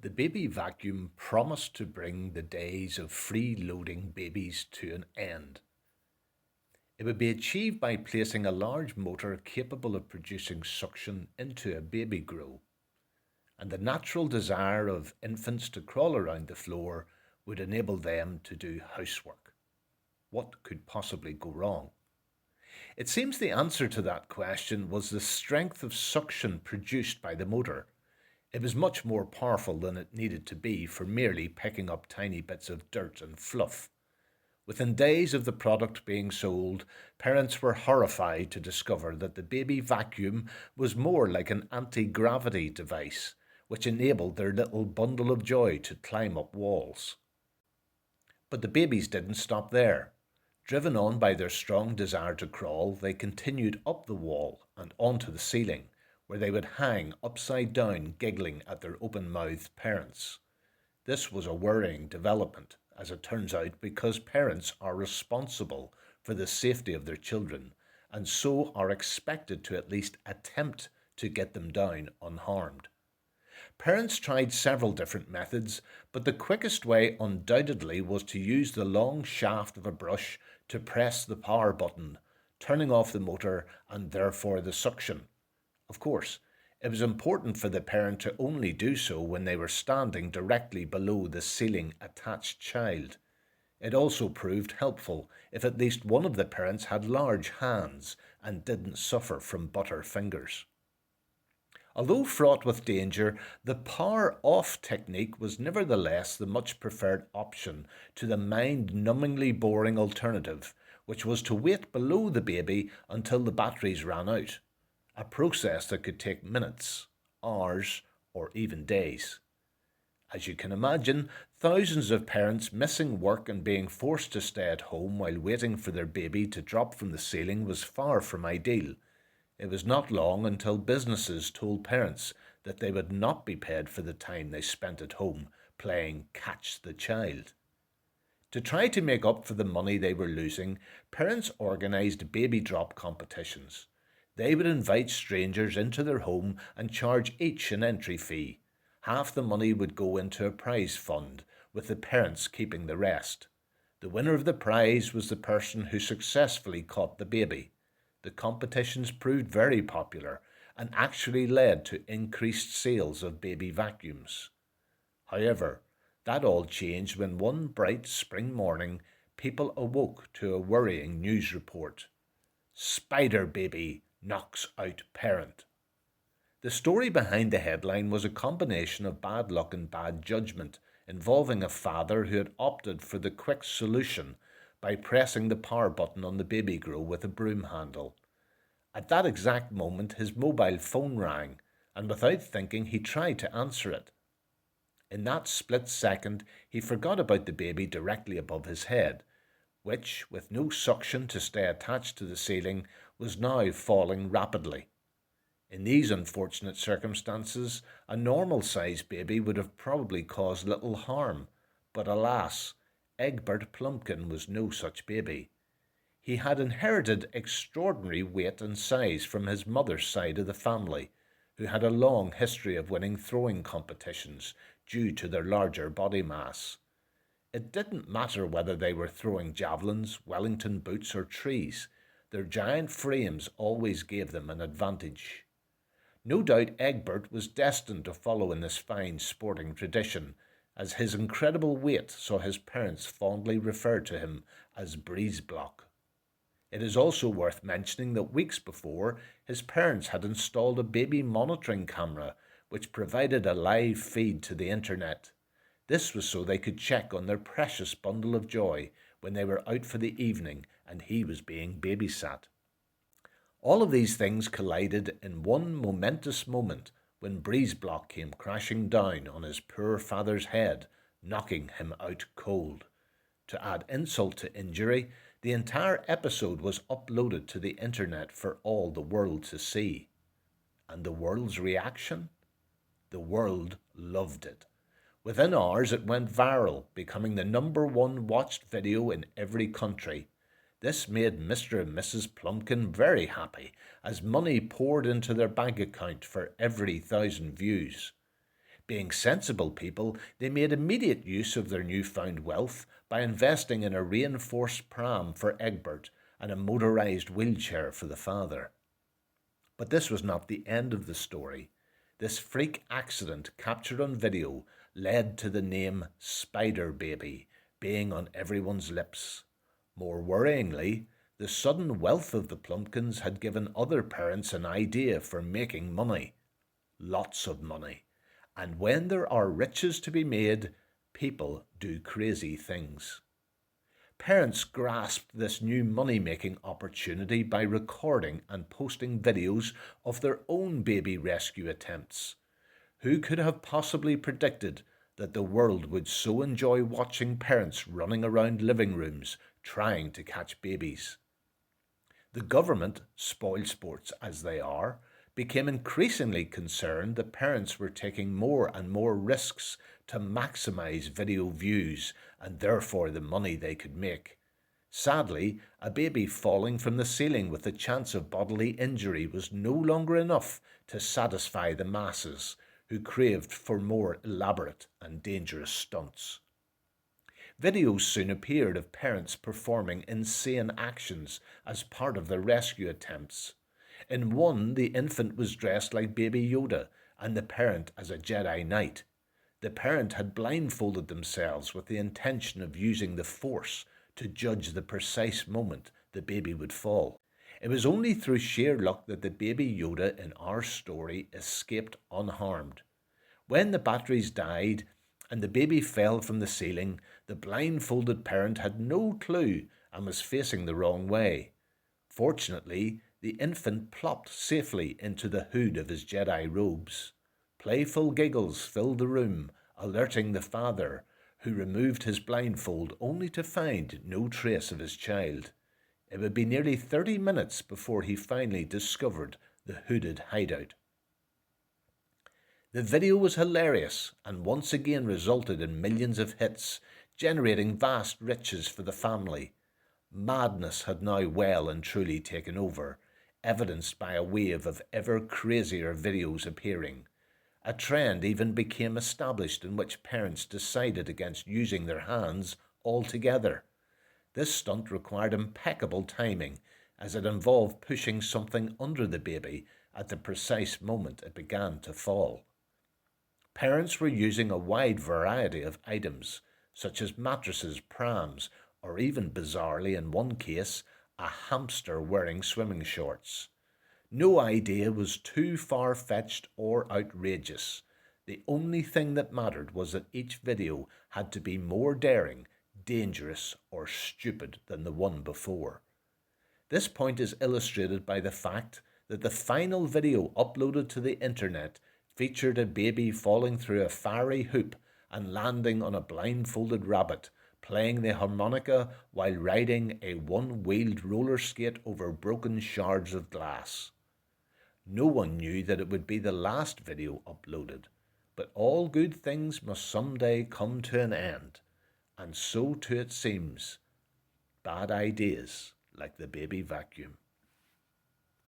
The baby vacuum promised to bring the days of free-loading babies to an end. It would be achieved by placing a large motor capable of producing suction into a baby grow, and the natural desire of infants to crawl around the floor would enable them to do housework. What could possibly go wrong? It seems the answer to that question was the strength of suction produced by the motor. It was much more powerful than it needed to be for merely picking up tiny bits of dirt and fluff. Within days of the product being sold, parents were horrified to discover that the baby vacuum was more like an anti-gravity device, which enabled their little bundle of joy to climb up walls. But the babies didn't stop there. Driven on by their strong desire to crawl, they continued up the wall and onto the ceiling, where they would hang upside down, giggling at their open-mouthed parents. This was a worrying development, as it turns out, because parents are responsible for the safety of their children, and so are expected to at least attempt to get them down unharmed. Parents tried several different methods, but the quickest way undoubtedly was to use the long shaft of a brush to press the power button, turning off the motor and therefore the suction. Of course, it was important for the parent to only do so when they were standing directly below the ceiling attached child. It also proved helpful if at least one of the parents had large hands and didn't suffer from butter fingers. Although fraught with danger, the power off technique was nevertheless the much preferred option to the mind-numbingly boring alternative, which was to wait below the baby until the batteries ran out, a process that could take minutes, hours, or even days. As you can imagine, thousands of parents missing work and being forced to stay at home while waiting for their baby to drop from the ceiling was far from ideal. It was not long until businesses told parents that they would not be paid for the time they spent at home playing catch the child. To try to make up for the money they were losing, parents organised baby drop competitions. They would invite strangers into their home and charge each an entry fee. Half the money would go into a prize fund, with the parents keeping the rest. The winner of the prize was the person who successfully caught the baby. The competitions proved very popular and actually led to increased sales of baby vacuums. However, that all changed when one bright spring morning people awoke to a worrying news report. Spider baby knocks out parent. The story behind the headline was a combination of bad luck and bad judgment, involving a father who had opted for the quick solution by pressing the power button on the baby grow with a broom handle. At that exact moment, his mobile phone rang, and without thinking, he tried to answer it. In that split second, he forgot about the baby directly above his head, which, with no suction to stay attached to the ceiling, was now falling rapidly. In these unfortunate circumstances, a normal-sized baby would have probably caused little harm, but alas, Egbert Plumpkin was no such baby. He had inherited extraordinary weight and size from his mother's side of the family, who had a long history of winning throwing competitions due to their larger body mass. It didn't matter whether they were throwing javelins, Wellington boots, or trees. Their giant frames always gave them an advantage. No doubt Egbert was destined to follow in this fine sporting tradition, as his incredible weight saw his parents fondly refer to him as Breezeblock. It is also worth mentioning that weeks before, his parents had installed a baby monitoring camera which provided a live feed to the internet. This was so they could check on their precious bundle of joy when they were out for the evening and he was being babysat. All of these things collided in one momentous moment when Breezeblock came crashing down on his poor father's head, knocking him out cold. To add insult to injury, the entire episode was uploaded to the internet for all the world to see. And the world's reaction? The world loved it. Within hours it went viral, becoming the #1 watched video in every country. This made Mr. and Mrs. Plumpkin very happy, as money poured into their bank account for every 1,000 views. Being sensible people, they made immediate use of their newfound wealth by investing in a reinforced pram for Egbert and a motorised wheelchair for the father. But this was not the end of the story. This freak accident captured on video led to the name Spider Baby being on everyone's lips. More worryingly, the sudden wealth of the Plumpkins had given other parents an idea for making money. Lots of money. And when there are riches to be made, people do crazy things. Parents grasped this new money-making opportunity by recording and posting videos of their own baby rescue attempts. Who could have possibly predicted that the world would so enjoy watching parents running around living rooms trying to catch babies? The government, spoilsports as they are, became increasingly concerned that parents were taking more and more risks to maximize video views and therefore the money they could make. Sadly, a baby falling from the ceiling with the chance of bodily injury was no longer enough to satisfy the masses who craved for more elaborate and dangerous stunts. Videos soon appeared of parents performing insane actions as part of their rescue attempts. In one, the infant was dressed like Baby Yoda and the parent as a Jedi Knight. The parent had blindfolded themselves with the intention of using the Force to judge the precise moment the baby would fall. It was only through sheer luck that the Baby Yoda in our story escaped unharmed. When the batteries died and the baby fell from the ceiling, the blindfolded parent had no clue and was facing the wrong way. Fortunately, the infant plopped safely into the hood of his Jedi robes. Playful giggles filled the room, alerting the father, who removed his blindfold only to find no trace of his child. It would be nearly 30 minutes before he finally discovered the hooded hideout. The video was hilarious and once again resulted in millions of hits, generating vast riches for the family. Madness had now well and truly taken over, evidenced by a wave of ever crazier videos appearing. A trend even became established in which parents decided against using their hands altogether. This stunt required impeccable timing, as it involved pushing something under the baby at the precise moment it began to fall. Parents were using a wide variety of items, such as mattresses, prams, or even bizarrely in one case, a hamster wearing swimming shorts. No idea was too far-fetched or outrageous. The only thing that mattered was that each video had to be more daring, dangerous, or stupid than the one before. This point is illustrated by the fact that the final video uploaded to the internet featured a baby falling through a fiery hoop and landing on a blindfolded rabbit, playing the harmonica while riding a one-wheeled roller skate over broken shards of glass. No one knew that it would be the last video uploaded, but all good things must someday come to an end, and so too it seems. Bad ideas, like the baby vacuum.